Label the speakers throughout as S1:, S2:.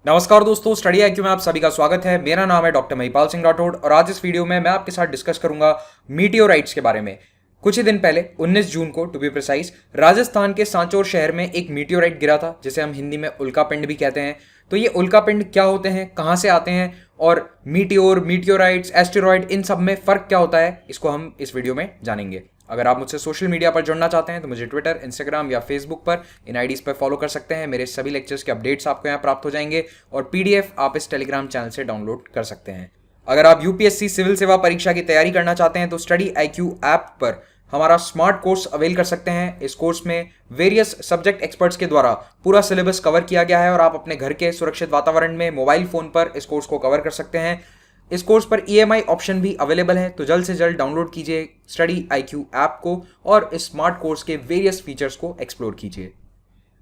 S1: नमस्कार दोस्तों, study IQ में आप सभी का स्वागत है। मेरा नाम है डॉक्टर महिपाल सिंह राठौड़ और आज इस वीडियो में मैं आपके साथ डिस्कस करूंगा मीटियोराइट्स के बारे में। कुछ ही दिन पहले 19 जून को टू बी प्रिसाइज राजस्थान के सांचौर शहर में एक मीटियोराइट गिरा था, जिसे हम हिंदी में उल्कापिंड भी कहते हैं। तो ये उल्कापिंड क्या होते हैं, कहाँ से आते हैं और मीटियोर, मीटियोराइट्स, एस्टेरॉइड, इन सब में फर्क क्या होता है, इसको हम इस वीडियो में जानेंगे। अगर आप मुझसे सोशल मीडिया पर जुड़ना चाहते हैं तो मुझे ट्विटर, इंस्टाग्राम या फेसबुक पर इन आईडीज पर फॉलो कर सकते हैं। मेरे सभी लेक्चर्स के अपडेट्स आपको यहाँ प्राप्त हो जाएंगे और पीडीएफ आप इस टेलीग्राम चैनल से डाउनलोड कर सकते हैं। अगर आप यूपीएससी सिविल सेवा परीक्षा की तैयारी करना चाहते हैं तो स्टडी आईक्यू ऐप पर हमारा स्मार्ट कोर्स अवेल कर सकते हैं। इस कोर्स में वेरियस सब्जेक्ट एक्सपर्ट्स के द्वारा पूरा सिलेबस कवर किया गया है और आप अपने घर के सुरक्षित वातावरण में मोबाइल फोन पर इस कोर्स को कवर कर सकते हैं। इस कोर्स पर ईएमआई ऑप्शन भी अवेलेबल है, तो जल्द से जल्द डाउनलोड कीजिए स्टडी आईक्यू ऐप को और इस स्मार्ट कोर्स के वेरियस फीचर्स को एक्सप्लोर कीजिए।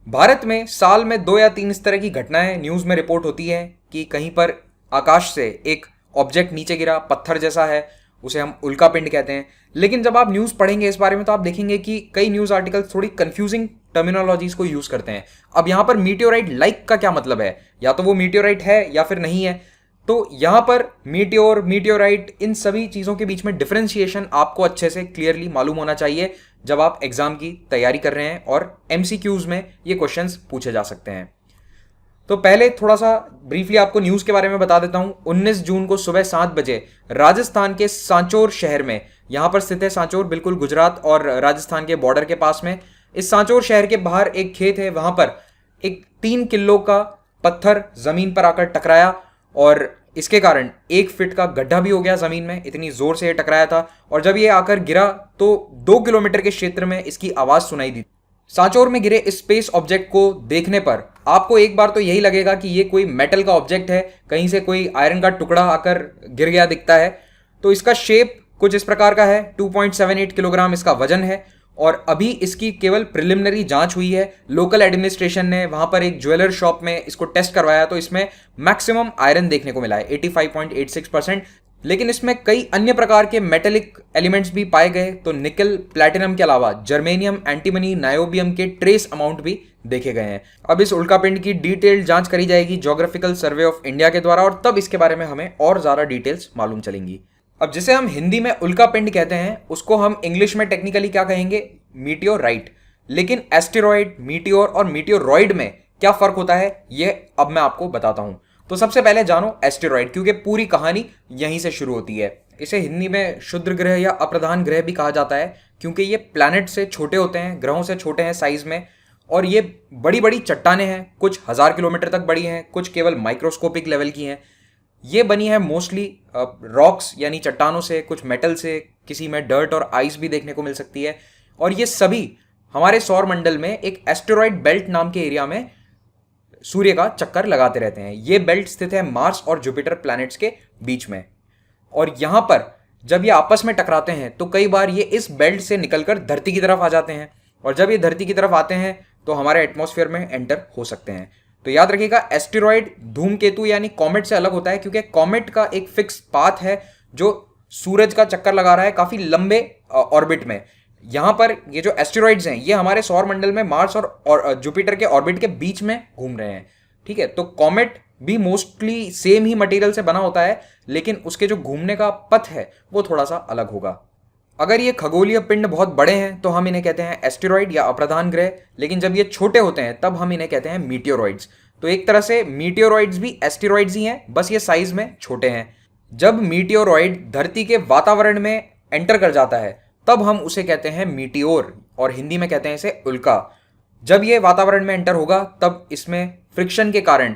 S1: भारत में साल में 2 या 3 इस तरह की घटनाएं न्यूज़ में रिपोर्ट होती है कि कहीं पर आकाश से एक ऑब्जेक्ट नीचे गिरा, पत्थर जैसा है, उसे हम उल्कापिंड कहते हैं। लेकिन जब आप न्यूज़ पढ़ेंगे इस बारे में तो आप देखेंगे कि कई न्यूज़ आर्टिकल्स थोड़ी कंफ्यूजिंग टर्मिनोलॉजीज को यूज़ करते हैं। अब यहाँ पर मीटियोराइट लाइक का क्या मतलब है, या तो वो मीटियोराइट है या फिर नहीं है। तो यहाँ पर मीटियोर, मीटियोराइट, इन सभी चीज़ों के बीच में डिफरेंशिएशन आपको अच्छे से क्लियरली मालूम होना चाहिए जब आप एग्जाम की तैयारी कर रहे हैं और एमसीक्यूज में ये क्वेश्चंस पूछे जा सकते हैं। तो पहले थोड़ा सा ब्रीफली आपको न्यूज़ के बारे में बता देता हूँ। 19 जून को सुबह 7 बजे राजस्थान के सांचौर शहर में, यहाँ पर स्थित है सांचौर, बिल्कुल गुजरात और राजस्थान के बॉर्डर के पास में। इस सांचौर शहर के बाहर एक खेत है, वहाँ पर एक 3 किलो का पत्थर जमीन पर आकर टकराया और इसके कारण 1 फीट का गड्ढा भी हो गया जमीन में, इतनी जोर से ये टकराया था। और जब ये आकर गिरा तो 2 किलोमीटर के क्षेत्र में इसकी आवाज सुनाई दी। सांचौर में गिरे इस स्पेस ऑब्जेक्ट को देखने पर आपको एक बार तो यही लगेगा कि ये कोई मेटल का ऑब्जेक्ट है, कहीं से कोई आयरन का टुकड़ा आकर गिर गया दिखता है। तो इसका शेप कुछ इस प्रकार का है, 2.78 किलोग्राम इसका वजन है और अभी इसकी केवल प्रिलिमिनरी जांच हुई है। लोकल एडमिनिस्ट्रेशन ने वहां पर एक ज्वेलर शॉप में इसको टेस्ट करवाया तो इसमें मैक्सिमम आयरन देखने को मिला है, 85.86%। लेकिन इसमें कई अन्य प्रकार के मेटेलिक एलिमेंट्स भी पाए गए, तो निकल, प्लैटिनम के अलावा जर्मेनियम, एंटीमनी, नायोबियम के ट्रेस अमाउंट भी देखे गए हैं। अब इस उल्कापिंड की डिटेल्ड जांच करी जाएगी ज्योग्राफिकल सर्वे ऑफ इंडिया के द्वारा और तब इसके बारे में हमें और ज्यादा डिटेल्स मालूम चलेंगी। अब जिसे हम हिंदी में उल्कापिंड कहते हैं उसको हम इंग्लिश में टेक्निकली क्या कहेंगे, मीटियोराइट। लेकिन एस्टेरॉइड, मीटियोर और मीटियोरॉइड में क्या फर्क होता है ये अब मैं आपको बताता हूं। तो सबसे पहले जानो एस्टेरॉइड, क्योंकि पूरी कहानी यहीं से शुरू होती है। इसे हिंदी में क्षुद्र ग्रह या अप्रधान ग्रह भी कहा जाता है, क्योंकि ये प्लैनेट से छोटे होते हैं, ग्रहों से छोटे हैं साइज में, और ये बड़ी बड़ी चट्टानें हैं, कुछ 1000 किलोमीटर तक बड़ी हैं, कुछ केवल माइक्रोस्कोपिक लेवल की हैं। ये बनी है मोस्टली रॉक्स यानी चट्टानों से, कुछ मेटल से, किसी में डर्ट और आइस भी देखने को मिल सकती है। और ये सभी हमारे सौर मंडल में एक एस्टेरॉइड बेल्ट नाम के एरिया में सूर्य का चक्कर लगाते रहते हैं। ये बेल्ट स्थित है मार्स और जुपिटर प्लैनेट्स के बीच में। और यहां पर जब ये आपस में टकराते हैं तो कई बार ये इस बेल्ट से निकलकर धरती की तरफ आ जाते हैं, और जब ये धरती की तरफ आते हैं तो हमारे एटमॉस्फेयर में एंटर हो सकते हैं। तो याद रखिएगा, एस्टेरॉइड धूमकेतु यानी कॉमेट से अलग होता है, क्योंकि कॉमेट का एक फिक्स पाथ है जो सूरज का चक्कर लगा रहा है काफी लंबे ऑर्बिट में। यहां पर ये जो एस्टेरॉइड्स हैं ये हमारे सौर मंडल में मार्स और जुपिटर के ऑर्बिट के बीच में घूम रहे हैं। ठीक है, तो कॉमेट भी मोस्टली सेम ही मटेरियल से बना होता है, लेकिन उसके जो घूमने का पथ है वो थोड़ा सा अलग होगा। अगर ये खगोलीय पिंड बहुत बड़े हैं तो हम इन्हें कहते हैं एस्टेरॉइड या अप्रधान ग्रह, लेकिन जब ये छोटे होते हैं तब हम इन्हें कहते हैं मीटियोरॉइड्स। तो एक तरह से मीटियोरॉइड्स भी एस्टेरॉइड्स ही हैं, बस ये साइज में छोटे हैं। जब मीटियोरॉइड धरती के वातावरण में एंटर कर जाता है तब हम उसे कहते हैं मीटियोर, और हिंदी में कहते हैं इसे उल्का। जब ये वातावरण में एंटर होगा तब इसमें फ्रिक्शन के कारण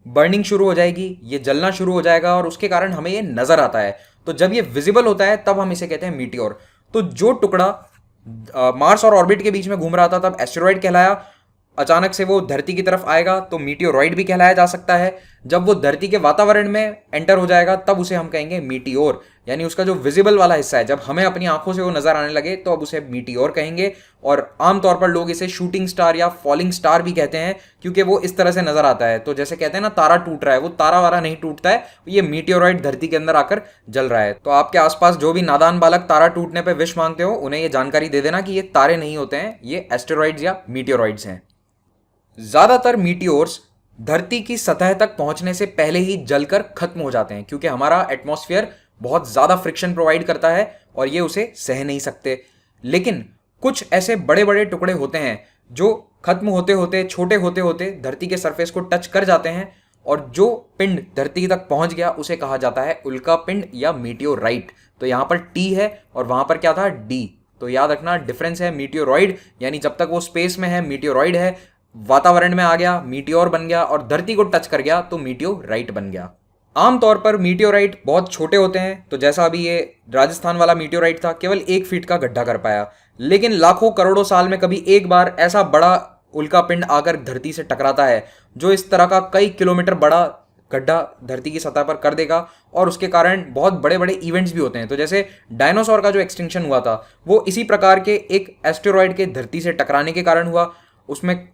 S1: बर्निंग शुरू हो जाएगी, ये जलना शुरू हो जाएगा और उसके कारण हमें ये नजर आता है। तो जब ये विजिबल होता है तब हम इसे कहते हैं मीटियोर। तो जो टुकड़ा मार्स और ऑर्बिट के बीच में घूम रहा था तब एस्टेरॉइड कहलाया, अचानक से वो धरती की तरफ आएगा तो मीटियोरॉइड भी कहलाया जा सकता है। जब वो धरती के वातावरण में एंटर हो जाएगा तब उसे हम कहेंगे मीटियोर, यानी उसका जो विजिबल वाला हिस्सा है, जब हमें अपनी आंखों से वो नजर आने लगे तो अब उसे मीटियोर कहेंगे। और आमतौर पर लोग इसे शूटिंग स्टार या फॉलिंग स्टार भी कहते हैं, क्योंकि वो इस तरह से नजर आता है। तो जैसे कहते हैं ना तारा टूट रहा है, वो तारा वारा नहीं टूटता है, ये मीटियोरॉइड धरती के अंदर आकर जल रहा है। तो आपके आसपास जो भी नादान बालक तारा टूटने पर विश मांगते हो उन्हें ये जानकारी दे देना कि ये तारे नहीं होते हैं, ये एस्टेरॉइड्स या मीटियोरॉइड्स हैं। ज्यादातर मीटियोर्स धरती की सतह तक पहुंचने से पहले ही जलकर खत्म हो जाते हैं, क्योंकि हमारा एटमॉस्फेयर बहुत ज़्यादा फ्रिक्शन प्रोवाइड करता है और ये उसे सह नहीं सकते। लेकिन कुछ ऐसे बड़े बड़े टुकड़े होते हैं जो खत्म होते होते, छोटे होते होते धरती के सरफेस को टच कर जाते हैं, और जो पिंड धरती तक पहुंच गया उसे कहा जाता है उल्का पिंड या मीटियोराइट। तो यहाँ पर टी है और वहां पर क्या था, डी। तो याद रखना डिफरेंस है। मीटियोरॉइड यानी जब तक वो स्पेस में है मीटियोरॉइड है, वातावरण में आ गया मीटियोर बन गया और धरती को टच कर गया तो मीटियोराइट बन गया। आमतौर पर मीटियोराइट बहुत छोटे होते हैं, तो जैसा अभी ये राजस्थान वाला मीटियोराइट था, केवल 1 फीट का गड्ढा कर पाया। लेकिन लाखों करोड़ों साल में कभी एक बार ऐसा बड़ा उल्का पिंड आकर धरती से टकराता है जो इस तरह का कई किलोमीटर बड़ा गड्ढा धरती की सतह पर कर देगा, और उसके कारण बहुत बड़े बड़े इवेंट्स भी होते हैं। तो जैसे डायनासोर का जो एक्सटिंक्शन हुआ था वो इसी प्रकार के एक एस्टेरॉयड के धरती से टकराने के कारण हुआ। उसमें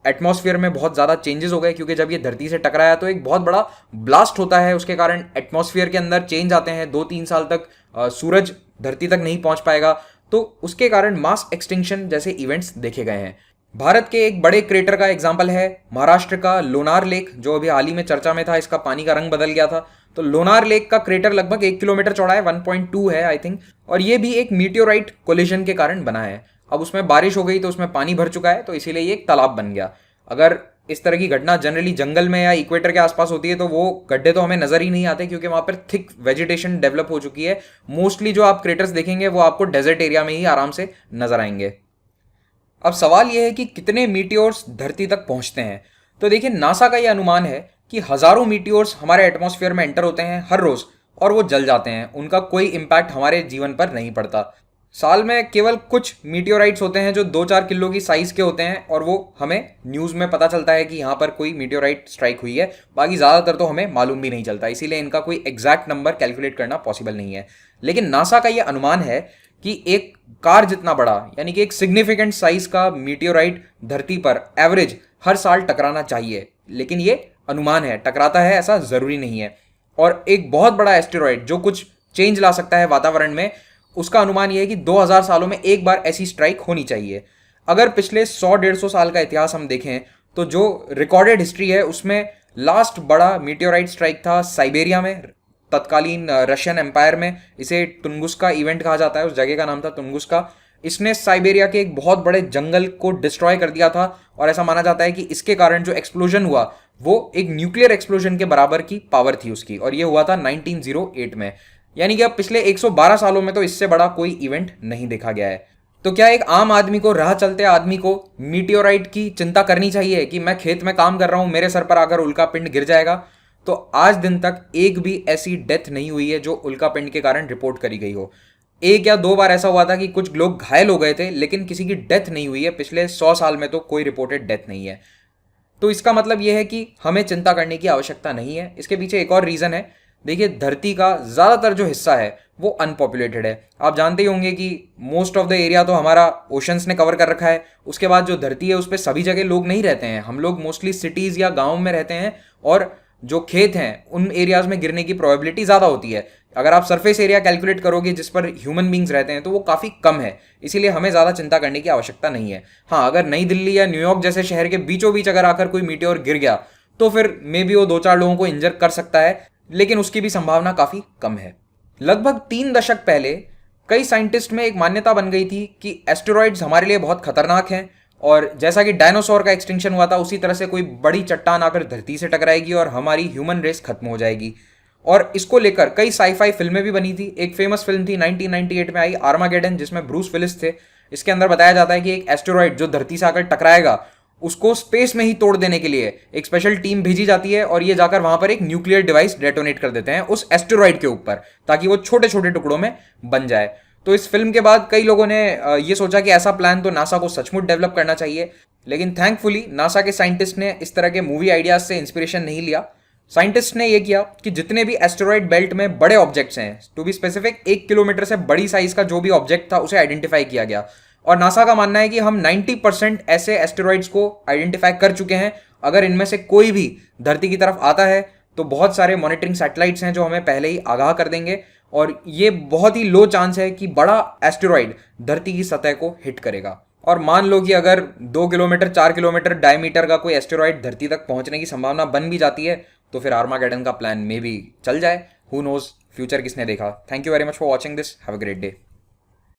S1: एटमॉस्फेयर में बहुत ज़्यादा चेंजेस हो गए, क्योंकि जब ये धरती से टकराया तो एक बहुत बड़ा ब्लास्ट होता है, उसके कारण एटमॉस्फेयर के अंदर चेंज आते हैं। 2-3 साल तक सूरज धरती तक नहीं पहुंच पाएगा, तो उसके कारण मास एक्सटिंक्शन जैसे इवेंट्स देखे गए हैं। भारत के एक बड़े क्रेटर का एग्जाम्पल है महाराष्ट्र का लोनार लेक, जो अभी हाल ही में चर्चा में था। इसका पानी का रंग बदल गया था। तो लोनार लेक का क्रेटर लगभग 1 किलोमीटर चौड़ा है, 1.2 है आई थिंक, और ये भी एक मीटियोराइट कोलिजन के कारण बना है। अब उसमें बारिश हो गई तो उसमें पानी भर चुका है, तो इसीलिए ये एक तालाब बन गया। अगर इस तरह की घटना जनरली जंगल में या इक्वेटर के आसपास होती है तो वो गड्ढे तो हमें नजर ही नहीं आते, क्योंकि वहां पर थिक वेजिटेशन डेवलप हो चुकी है। मोस्टली जो आप क्रेटर्स देखेंगे वो आपको डेजर्ट एरिया में ही आराम से नजर आएंगे। अब सवाल यह है कि कितने मीटियोर्स धरती तक पहुंचते हैं। तो देखिए, नासा का यह अनुमान है कि हजारों मीटियोर्स हमारे एटमॉस्फेयर में एंटर होते हैं हर रोज, और वो जल जाते हैं। उनका कोई इंपैक्ट हमारे जीवन पर नहीं पड़ता। साल में केवल कुछ मीटियोराइट्स होते हैं जो 2-4 किलो की साइज के होते हैं, और वो हमें न्यूज़ में पता चलता है कि यहाँ पर कोई मीटियोराइट स्ट्राइक हुई है। बाकी ज़्यादातर तो हमें मालूम भी नहीं चलता, इसीलिए इनका कोई एग्जैक्ट नंबर कैलकुलेट करना पॉसिबल नहीं है। लेकिन नासा का यह अनुमान है कि एक कार जितना बड़ा, यानी कि एक सिग्निफिकेंट साइज का मीटियोराइट धरती पर एवरेज हर साल टकराना चाहिए। लेकिन ये अनुमान है, टकराता है ऐसा ज़रूरी नहीं है। और एक बहुत बड़ा एस्टेरॉयड जो कुछ चेंज ला सकता है वातावरण में, उसका अनुमान यह है कि 2000 सालों में एक बार ऐसी स्ट्राइक होनी चाहिए। अगर पिछले 100-150 साल का इतिहास हम देखें तो जो रिकॉर्डेड हिस्ट्री है उसमें लास्ट बड़ा मीटियोराइट स्ट्राइक था साइबेरिया में, तत्कालीन रशियन एम्पायर में। इसे टुंगुस्का इवेंट कहा जाता है, उस जगह का नाम था टुंगुस्का। इसने साइबेरिया के एक बहुत बड़े जंगल को डिस्ट्रॉय कर दिया था, और ऐसा माना जाता है कि इसके कारण जो एक्सप्लोजन हुआ वो एक न्यूक्लियर एक्सप्लोजन के बराबर की पावर थी उसकी, और ये हुआ था 1908 में। यानी कि अब पिछले 112 सालों में तो इससे बड़ा कोई इवेंट नहीं देखा गया है। तो क्या एक आम आदमी को, राह चलते आदमी को मीटियोराइट की चिंता करनी चाहिए कि मैं खेत में काम कर रहा हूं, मेरे सर पर आकर उल्का पिंड गिर जाएगा? तो आज दिन तक एक भी ऐसी डेथ नहीं हुई है जो उल्का पिंड के कारण रिपोर्ट करी गई हो। 1 या 2 बार ऐसा हुआ था कि कुछ लोग घायल हो गए थे, लेकिन किसी की डेथ नहीं हुई है। पिछले 100 साल में तो कोई रिपोर्टेड डेथ नहीं है। तो इसका मतलब यह है कि हमें चिंता करने की आवश्यकता नहीं है। इसके पीछे एक और रीज़न है। देखिए, धरती का ज़्यादातर जो हिस्सा है वो अनपॉपुलेटेड है। आप जानते ही होंगे कि मोस्ट ऑफ द एरिया तो हमारा ओशंस ने कवर कर रखा है। उसके बाद जो धरती है उस पर सभी जगह लोग नहीं रहते हैं। हम लोग मोस्टली सिटीज़ या गाँव में रहते हैं, और जो खेत हैं उन एरियाज में गिरने की प्रोबेबिलिटी ज़्यादा होती है। अगर आप सरफेस एरिया कैलकुलेट करोगे जिस पर ह्यूमन बींग्स रहते हैं तो वो काफ़ी कम है, इसीलिए हमें ज़्यादा चिंता करने की आवश्यकता नहीं है। हाँ, अगर नई दिल्ली या न्यूयॉर्क जैसे शहर के बीचों बीच अगर आकर कोई मीटियोर गिर गया तो फिर मे बी वो 2-4 लोगों को इंजर कर सकता है, लेकिन उसकी भी संभावना काफ़ी कम है। लगभग 3 दशक पहले कई साइंटिस्ट में एक मान्यता बन गई थी कि एस्टेरॉइड्स हमारे लिए बहुत खतरनाक हैं, और जैसा कि डायनासोर का एक्सटिंक्शन हुआ था उसी तरह से कोई बड़ी चट्टान आकर धरती से टकराएगी और हमारी ह्यूमन रेस खत्म हो जाएगी। और इसको लेकर कई साईफाई फिल्में भी बनी थी। एक फेमस फिल्म थी 1998 में आई, आर्मागेडन, जिसमें ब्रूस विलिस थे। इसके अंदर बताया जाता है कि एक एस्टेरॉइड जो धरती से आकर टकराएगा उसको स्पेस में ही तोड़ देने के लिए एक स्पेशल टीम भेजी जाती है, और ये जाकर वहां पर एक न्यूक्लियर डिवाइस डेटोनेट कर देते हैं उस एस्टेरॉइड के ऊपर, ताकि वो छोटे छोटे टुकड़ों में बन जाए। तो इस फिल्म के बाद कई लोगों ने ये सोचा कि ऐसा प्लान तो नासा को सचमुच डेवलप करना चाहिए, लेकिन थैंकफुली नासा के साइंटिस्ट ने इस तरह के मूवी आइडियाज से इंस्पिरेशन नहीं लिया। साइंटिस्ट ने यह किया कि जितने भी एस्टेरॉइड बेल्ट में बड़े ऑब्जेक्ट्स हैं, टू बी स्पेसिफिक 1 किलोमीटर से बड़ी साइज का जो भी ऑब्जेक्ट था उसे आइडेंटिफाई किया गया। और नासा का मानना है कि हम 90% ऐसे एस्टेरॉइड्स को आइडेंटिफाई कर चुके हैं। अगर इनमें से कोई भी धरती की तरफ आता है तो बहुत सारे मॉनिटरिंग सैटेलाइट्स हैं जो हमें पहले ही आगाह कर देंगे, और ये बहुत ही लो चांस है कि बड़ा एस्टेरॉइड धरती की सतह को हिट करेगा। और मान लो कि अगर 2 किलोमीटर 4 किलोमीटर डायमीटर का कोई एस्टेरॉइड धरती तक पहुंचने की संभावना बन भी जाती है तो फिर आर्मागेडन का प्लान मे भी चल जाए। हु नोज, फ्यूचर किसने देखा। Thank you very much for watching this, have a great day.